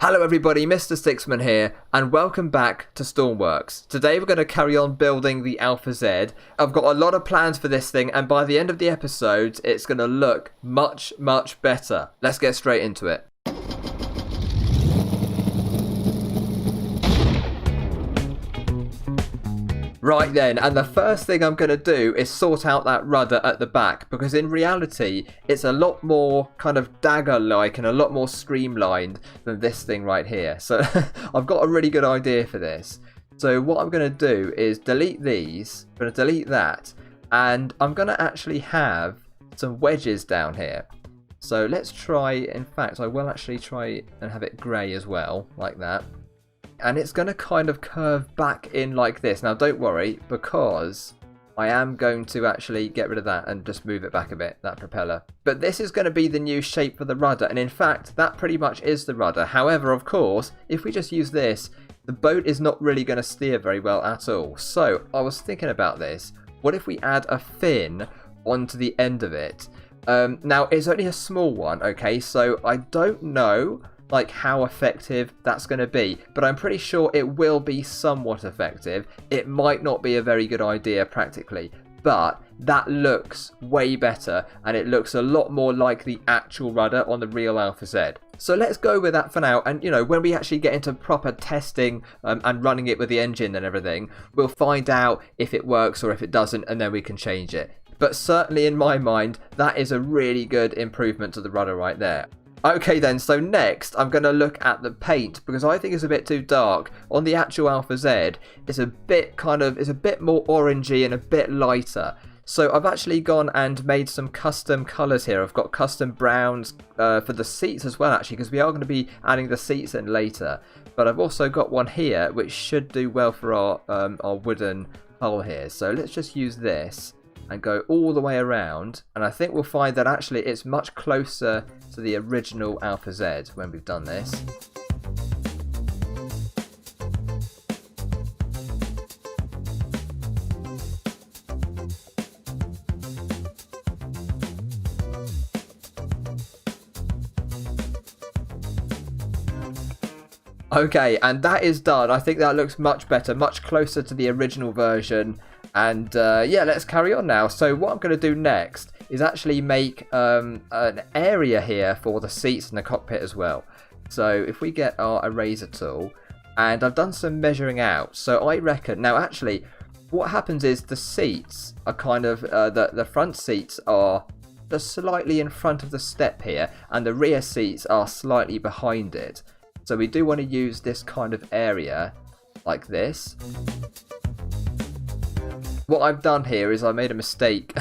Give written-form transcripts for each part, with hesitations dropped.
Hello everybody, Mr. Sixman here, and welcome back to Stormworks. Today we're going to carry on building the Alpha Z. I've got a lot of plans for this thing, and by the end of the episode, it's going to look much better. Let's get straight into it. Right then, and the first thing I'm going to do is sort out that rudder at the back, because in reality it's a lot more kind of dagger-like and a lot more streamlined than this thing right here. So I've got a really good idea for this. So what I'm going to do is delete these, I'm going to delete that, and I'm going to actually have some wedges down here. So let's try, in fact I will actually try and have it grey as well, like that. And it's going to kind of curve back in like this. Now don't worry, because I am going to actually get rid of that and just move it back a bit, that propeller. But this is going to be the new shape for the rudder, and in fact that pretty much is the rudder. However, of course, if we just use this, the boat is not really going to steer very well at all. So I was thinking about this. What if we add a fin onto the end of it? Now it's only a small one, okay, so I don't know like how effective that's going to be, but I'm pretty sure it will be somewhat effective. It might not be a very good idea practically, but that looks way better, and it looks a lot more like the actual rudder on the real Alpha Z. So let's go with that for now, and you know, when we actually get into proper testing and running it with the engine and everything, we'll find out if it works or if it doesn't, and then we can change it. But certainly in my mind, that is a really good improvement to the rudder right there. Okay then, so next I'm going to look at the paint, because I think it's a bit too dark. On the actual Alpha Z, it's a bit more orangey and a bit lighter. So I've actually gone and made some custom colours here. I've got custom browns for the seats as well, actually, because we are going to be adding the seats in later. But I've also got one here which should do well for our wooden hull here. So let's just use this and go all the way around, and I think we'll find that actually it's much closer to the original Alpha Z when we've done this. Okay, and that is done. I think that looks much better, much closer to the original version. And yeah, let's carry on now. So what I'm going to do next is actually make an area here for the seats and the cockpit as well. So if we get our eraser tool, and I've done some measuring out. So I reckon, now actually what happens is the seats are kind of, the front seats are just slightly in front of the step here, and the rear seats are slightly behind it. So we do want to use this kind of area like this. What I've done here is I made a mistake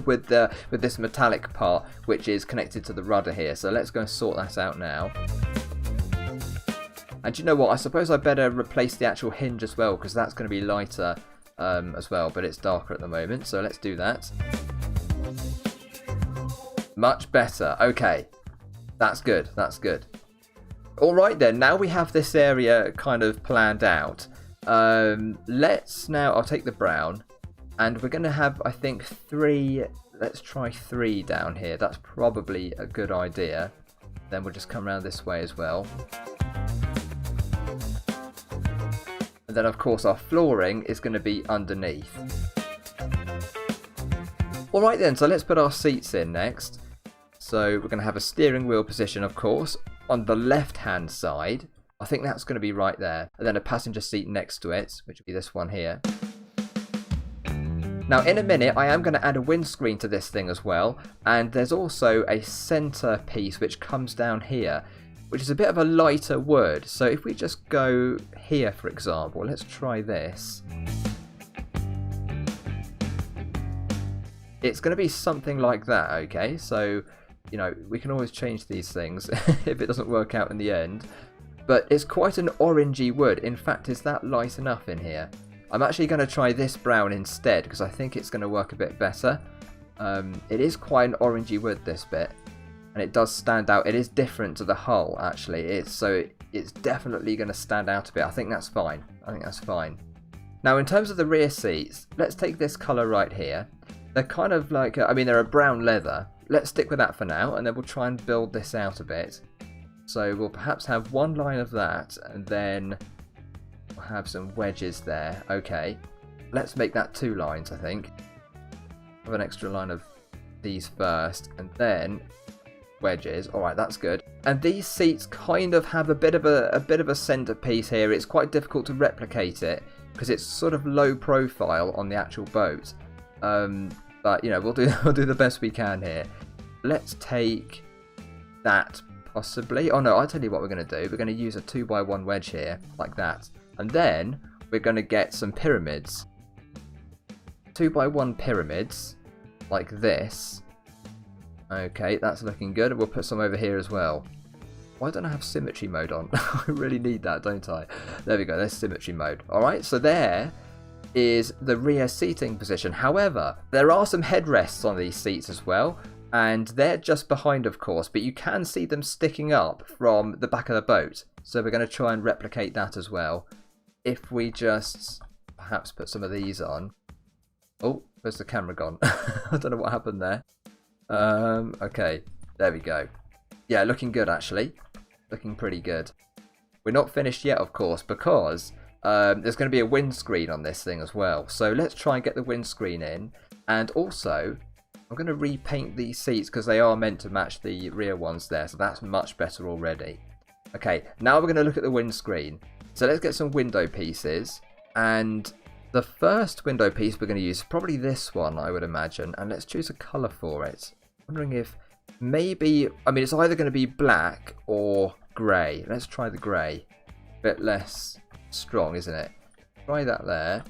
with this metallic part, which is connected to the rudder here. So let's go and sort that out now. And you know what? I suppose I better replace the actual hinge as well, because that's going to be lighter as well, but it's darker at the moment. So let's do that. Much better. Okay, that's good. That's good. All right then. Now we have this area kind of planned out. Let's now. I'll take the brown. And we're going to have, I think, 3, let's try 3 down here. That's probably a good idea. Then we'll just come around this way as well. And then, of course, our flooring is going to be underneath. Alright then, so let's put our seats in next. So we're going to have a steering wheel position, of course, on the left-hand side. I think that's going to be right there. And then a passenger seat next to it, which will be this one here. Now in a minute I am going to add a windscreen to this thing as well, and there's also a center piece which comes down here, which is a bit of a lighter wood. So if we just go here, for example, let's try this. It's going to be something like that, okay? So, you know, we can always change these things if it doesn't work out in the end. But it's quite an orangey wood. In fact, is that light enough in here? I'm actually going to try this brown instead, because I think it's going to work a bit better. It is quite an orangey wood, this bit, and it does stand out. It is different to the hull, actually. It's definitely going to stand out a bit. I think that's fine. I think that's fine. Now, in terms of the rear seats, let's take this colour right here. They're kind of like, I mean, they're a brown leather. Let's stick with that for now, and then we'll try and build this out a bit. So we'll perhaps have one line of that, and then we'll have some wedges there. Okay, let's make that 2 lines, I think. Have an extra line of these first, and then wedges. Alright, that's good. And these seats kind of have a bit of a centerpiece here. It's quite difficult to replicate it because it's sort of low profile on the actual boat. But you know, we'll do the best we can here. Let's take that possibly. Oh no, I'll tell you what we're going to do. We're going to use a 2x1 wedge here, like that. And then we're going to get some pyramids. 2x1 pyramids, like this. Okay, that's looking good. We'll put some over here as well. Why don't I have symmetry mode on? I really need that, don't I? There we go, there's symmetry mode. Alright, so there is the rear seating position. However, there are some headrests on these seats as well. And they're just behind, of course, but you can see them sticking up from the back of the boat. So we're going to try and replicate that as well. If we just perhaps put some of these on. Oh, where's the camera gone? I don't know what happened there. Okay, there we go. Yeah, looking good actually. Looking pretty good. We're not finished yet, of course, because there's going to be a windscreen on this thing as well. So let's try and get the windscreen in. And also, I'm going to repaint these seats because they are meant to match the rear ones there. So that's much better already. Okay, now we're going to look at the windscreen. So let's get some window pieces. And the first window piece we're going to use is probably this one, I would imagine. And let's choose a colour for it. I'm wondering if maybe, I mean, it's either going to be black or grey. Let's try the grey. Bit less strong, isn't it? Try that there.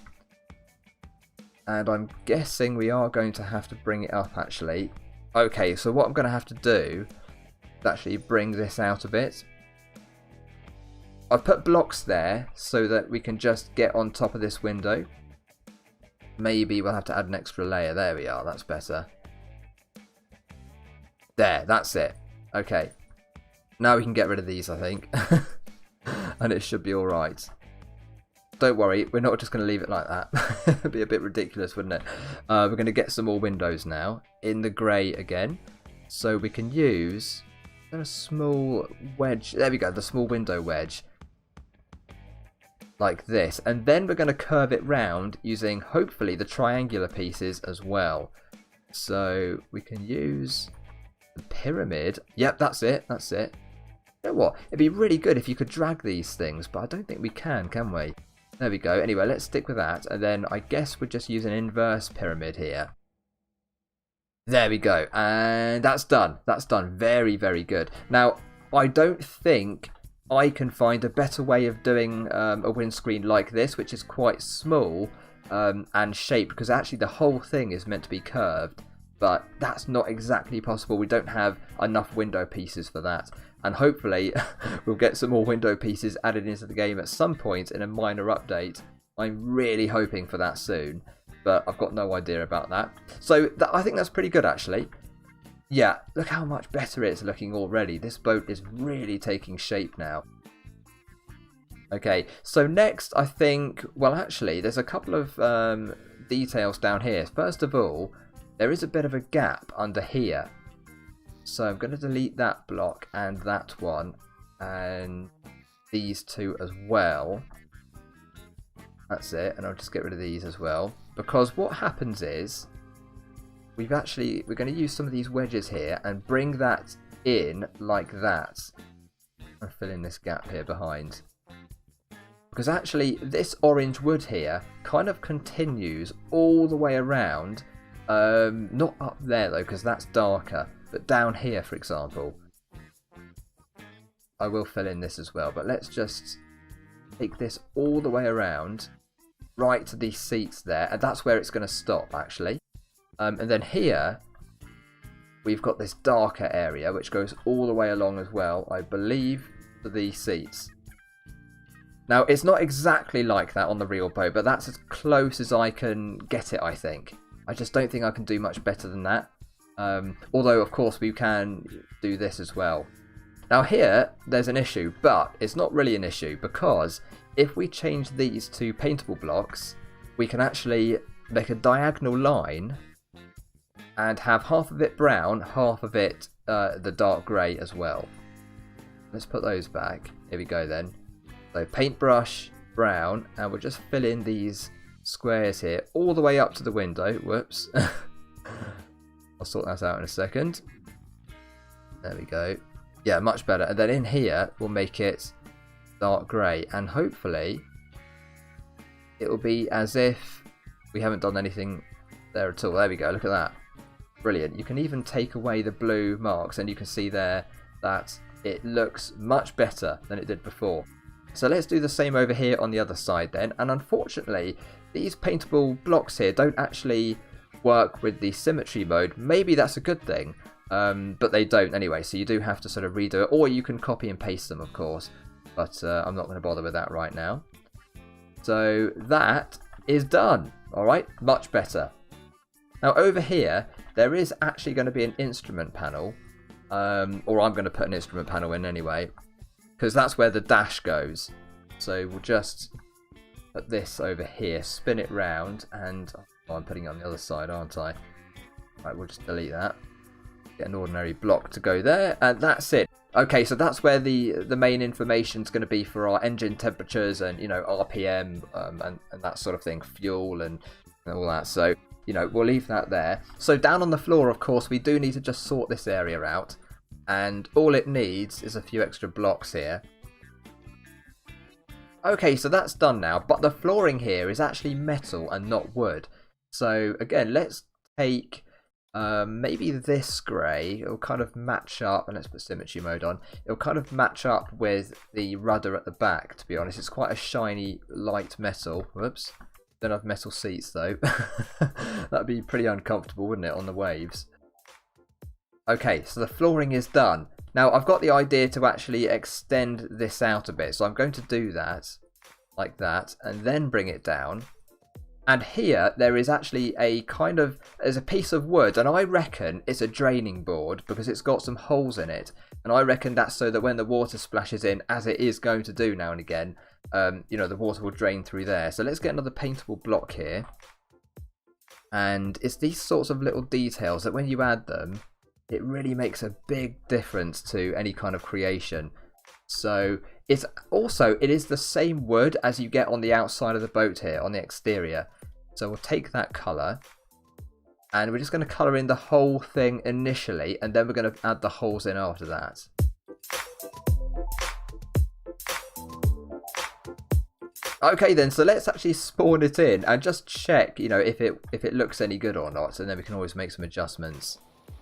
And I'm guessing we are going to have to bring it up, actually. Okay, so what I'm going to have to do is actually bring this out a bit. I've put blocks there so that we can just get on top of this window. Maybe we'll have to add an extra layer. There we are, that's better. There, that's it. Okay. Now we can get rid of these, I think. And it should be alright. Don't worry, we're not just going to leave it like that. It'd be a bit ridiculous, wouldn't it? We're going to get some more windows now in the grey again. So we can use a small wedge. There we go, the small window wedge. Like this. And then we're going to curve it round using, hopefully, the triangular pieces as well. So we can use the pyramid. Yep, that's it. That's it. You know what? It'd be really good if you could drag these things, but I don't think we can we? There we go. Anyway, let's stick with that. And then I guess we'll just use an inverse pyramid here. There we go. And that's done. That's done. Very, very good. Now, I don't think I can find a better way of doing a windscreen like this, which is quite small and shaped, because actually the whole thing is meant to be curved. But that's not exactly possible. We don't have enough window pieces for that. And hopefully we'll get some more window pieces added into the game at some point in a minor update. I'm really hoping for that soon, but I've got no idea about that. So I think that's pretty good actually. Yeah, look how much better it's looking already. This boat is really taking shape now. Okay, so next I think, well actually there's a couple of details down here. First of all, there is a bit of a gap under here. So I'm going to delete that block and that one and these two as well. That's it, and I'll just get rid of these as well. Because what happens is we're going to use some of these wedges here and bring that in like that. And fill in this gap here behind. Because actually this orange wood here kind of continues all the way around. Not up there though, because that's darker. But down here, for example, I will fill in this as well. But let's just take this all the way around, right to these seats there. And that's where it's going to stop, actually. And then here, we've got this darker area, which goes all the way along as well, I believe, to these seats. Now, it's not exactly like that on the real boat, but that's as close as I can get it, I think. I just don't think I can do much better than that. Although, of course, we can do this as well. Now here, there's an issue, but it's not really an issue, because if we change these to paintable blocks, we can actually make a diagonal line and have half of it brown, half of it the dark grey as well. let's put those back. Here we go then. So paintbrush, brown, and we'll just fill in these squares here all the way up to the window. Whoops. I'll sort that out in a second. There we go. Yeah, much better. And then in here, we'll make it dark grey. And hopefully, it will be as if we haven't done anything there at all. There we go. Look at that. Brilliant. You can even take away the blue marks, and you can see there that it looks much better than it did before. So let's do the same over here on the other side then. And unfortunately, these paintable blocks here don't actually work with the symmetry mode. Maybe that's a good thing, but they don't anyway. So you do have to sort of redo it, or you can copy and paste them, of course. But I'm not going to bother with that right now. So that is done. All right, much better. Now over here, there is actually going to be an instrument panel, or I'm going to put an instrument panel in anyway, because that's where the dash goes. So we'll just put this over here, spin it round, and oh, I'm putting it on the other side, aren't I? Right, we'll just delete that. Get an ordinary block to go there, and that's it. Okay, so that's where the main information is going to be for our engine temperatures and, you know, RPM and that sort of thing, fuel and all that. So, you know, we'll leave that there. So down on the floor, of course, we do need to just sort this area out. And all it needs is a few extra blocks here. Okay, so that's done now. But the flooring here is actually metal and not wood. So again, let's take maybe this grey. It'll kind of match up, and let's put symmetry mode on. It'll kind of match up with the rudder at the back, to be honest. It's quite a shiny, light metal. Whoops. Don't have metal seats though. That'd be pretty uncomfortable, wouldn't it, on the waves? Okay, so the flooring is done. Now I've got the idea to actually extend this out a bit, so I'm going to do that like that and then bring it down. And here there is actually there's a piece of wood, and I reckon it's a draining board because it's got some holes in it, and I reckon that's so that when the water splashes in, as it is going to do now and again, you know, the water will drain through there. So let's get another paintable block here, and it's these sorts of little details that when you add them, it really makes a big difference to any kind of creation. So it is the same wood as you get on the outside of the boat here, on the exterior. So we'll take that colour, and we're just going to colour in the whole thing initially, and then we're going to add the holes in after that. Okay then, so let's actually spawn it in and just check, you know, if it looks any good or not, and then we can always make some adjustments.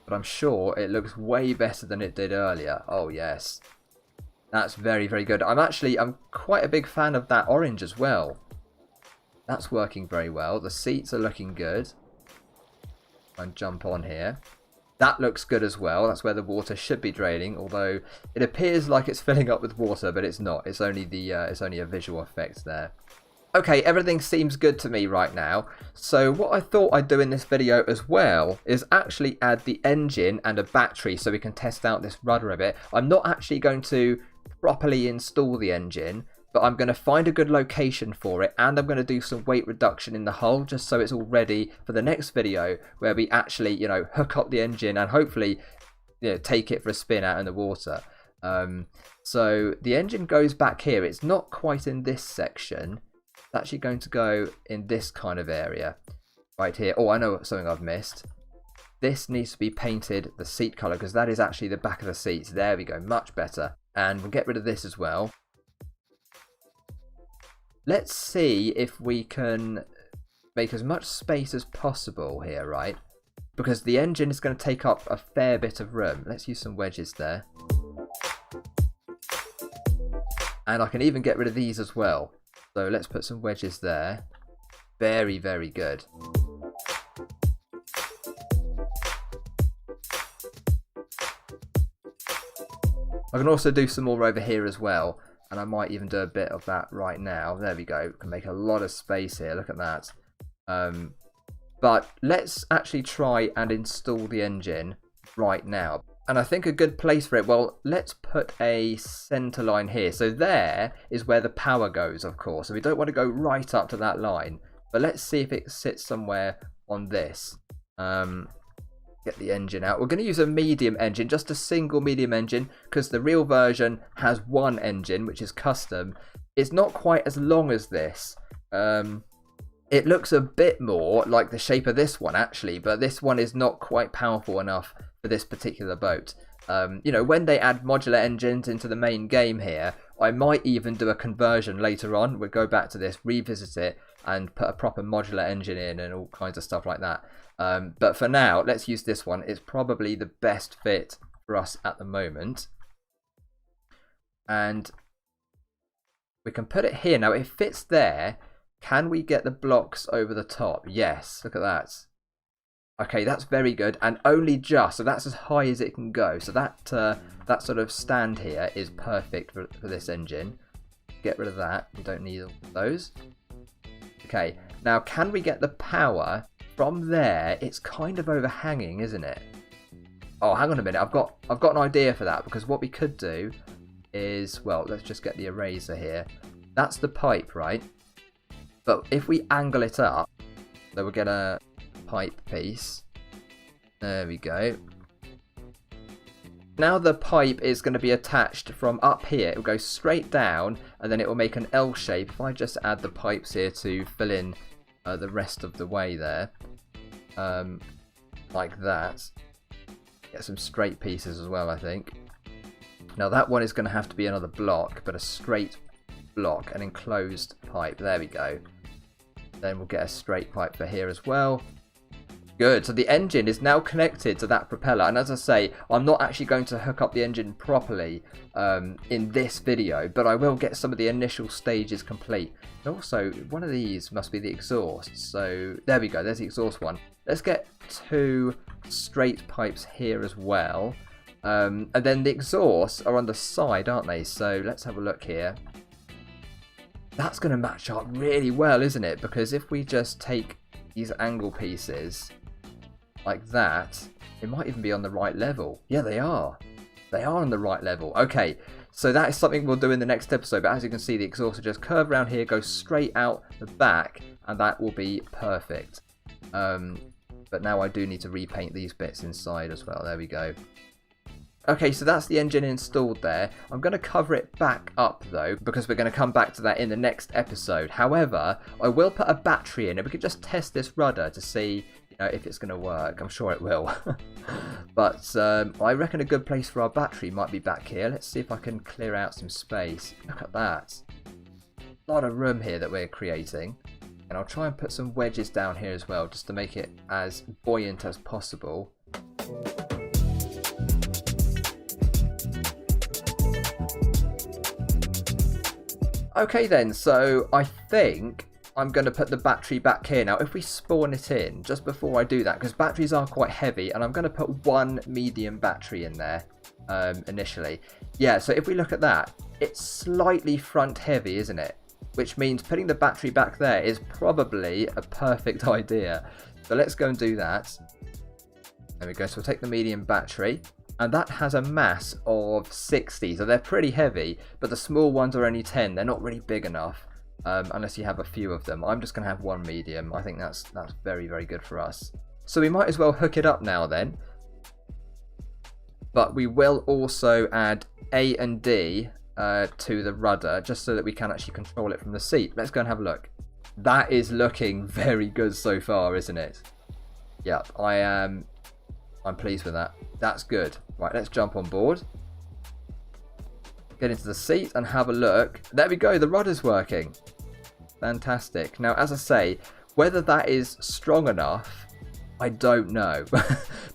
But I'm sure it looks way better than it did earlier. Oh yes. That's very, very good. I'm quite a big fan of that orange as well. That's working very well. The seats are looking good. And jump on here. That looks good as well. That's where the water should be draining, although it appears like it's filling up with water, but it's not. It's only it's only a visual effect there. Okay, everything seems good to me right now. So what I thought I'd do in this video as well is actually add the engine and a battery so we can test out this rudder a bit. I'm not actually going to properly install the engine, but I'm going to find a good location for it, and I'm going to do some weight reduction in the hull just so it's all ready for the next video where we actually, you know, hook up the engine and hopefully, you know, take it for a spin out in the water. So the engine goes back here. It's not quite in this section. It's actually going to go in this kind of area right here. Oh, I know something I've missed. This needs to be painted the seat colour because that is actually the back of the seats. There we go, much better. And we'll get rid of this as well. Let's see if we can make as much space as possible here, right? Because the engine is going to take up a fair bit of room. Let's use some wedges there. And I can even get rid of these as well. So let's put some wedges there. Very, very good. I can also do some more over here as well. And I might even do a bit of that right now. There we go. We can make a lot of space here. Look at that. But let's actually try and install the engine right now. And I think a good place for it, well, let's put a center line here. So there is where the power goes, of course. So we don't want to go right up to that line. But let's see if it sits somewhere on this. Get the engine out. We're going to use a medium engine, just a single medium engine, because the real version has one engine, which is custom. It's not quite as long as this. It looks a bit more like the shape of this one, actually, but this one is not quite powerful enough for this particular boat. You know, when they add modular engines into the main game here, I might even do a conversion later on. We'll go back to this, revisit it, and put a proper modular engine in and all kinds of stuff like that. But for now, let's use this one. It's probably the best fit for us at the moment. And we can put it here. Now, it fits there. Can we get the blocks over the top? Yes, look at that. Okay, that's very good, and only just, so that's as high as it can go. So that sort of stand here is perfect for this engine. Get rid of that, we don't need all of those. Okay, now can we get the power from there? It's kind of overhanging, isn't it? Oh, hang on a minute, I've got an idea for that, because what we could do is, well, let's just get the eraser here. That's the pipe, right? But if we angle it up, so we'll get a pipe piece. There we go. Now the pipe is going to be attached from up here. It will go straight down and then it will make an L shape. If I just add the pipes here to fill in the rest of the way there. Like that. Get some straight pieces as well, I think. Now that one is going to have to be another block, but a straight block, an enclosed pipe. There we go. Then we'll get a straight pipe for here as well. Good, so the engine is now connected to that propeller, and as I say, I'm not actually going to hook up the engine properly in this video, but I will get some of the initial stages complete. And also, one of these must be the exhaust, so there we go, there's the exhaust one. Let's get 2 straight pipes here as well, and then the exhausts are on the side, aren't they? So let's have a look here. That's going to match up really well, isn't it? Because if we just take these angle pieces like that, it might even be on the right level. Yeah, they are. They are on the right level. Okay, so that is something we'll do in the next episode. But as you can see, the exhaust will just curve around here, go straight out the back, and that will be perfect. But now I do need to repaint these bits inside as well. There we go. Okay, so that's the engine installed there. I'm going to cover it back up though, because we're going to come back to that in the next episode. However, I will put a battery in, and we could just test this rudder to see, you know, if it's going to work. I'm sure it will. But I reckon a good place for our battery might be back here. Let's see if I can clear out some space. Look at that. A lot of room here that we're creating. And I'll try and put some wedges down here as well, just to make it as buoyant as possible. Okay then, so I think I'm going to put the battery back here. Now, if we spawn it in, just before I do that, because batteries are quite heavy, and I'm going to put 1 medium battery in there initially. Yeah, so if we look at that, it's slightly front heavy, isn't it? Which means putting the battery back there is probably a perfect idea. So let's go and do that. There we go, so we'll take the medium battery. And that has a mass of 60, so they're pretty heavy, but the small ones are only 10. They're not really big enough, unless you have a few of them. I'm just going to have 1 medium. I think that's very, very good for us. So we might as well hook it up now then. But we will also add A and D to the rudder, just so that we can actually control it from the seat. Let's go and have a look. That is looking very good so far, isn't it? Yeah, I'm pleased with that. That's good. Right, let's jump on board. Get into the seat and have a look. There we go, the rudder's working. Fantastic. Now, as I say, whether that is strong enough, I don't know.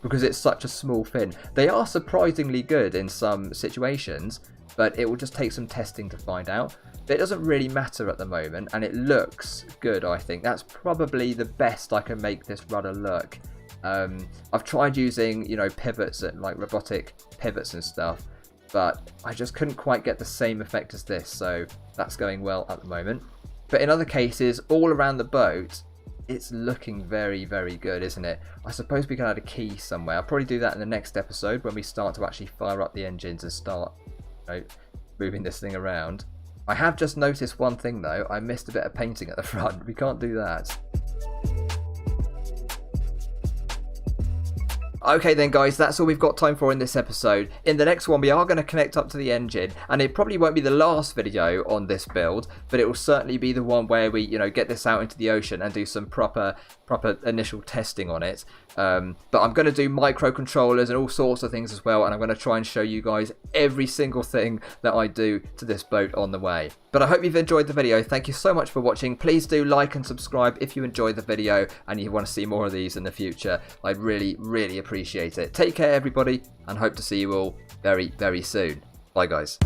Because it's such a small fin. They are surprisingly good in some situations, but it will just take some testing to find out. But it doesn't really matter at the moment, and it looks good, I think. That's probably the best I can make this rudder look. I've tried using, you know, pivots and like robotic pivots and stuff, but I just couldn't quite get the same effect as this, so that's going well at the moment. But in other cases, all around the boat, it's looking very, very good, isn't it? I suppose we can add a key somewhere. I'll probably do that in the next episode when we start to actually fire up the engines and start, you know, moving this thing around. I have just noticed one thing though. I missed a bit of painting at the front. We can't do that. Okay then guys, that's all we've got time for in this episode. In the next one we are going to connect up to the engine, and it probably won't be the last video on this build, but it will certainly be the one where we, get this out into the ocean and do some proper initial testing on it. But I'm going to do microcontrollers and all sorts of things as well, and I'm going to try and show you guys every single thing that I do to this boat on the way. But I hope you've enjoyed the video. Thank you so much for watching. Please do like and subscribe if you enjoyed the video and you want to see more of these in the future. I'd really appreciate it. Take care everybody, and hope to see you all very soon. Bye guys.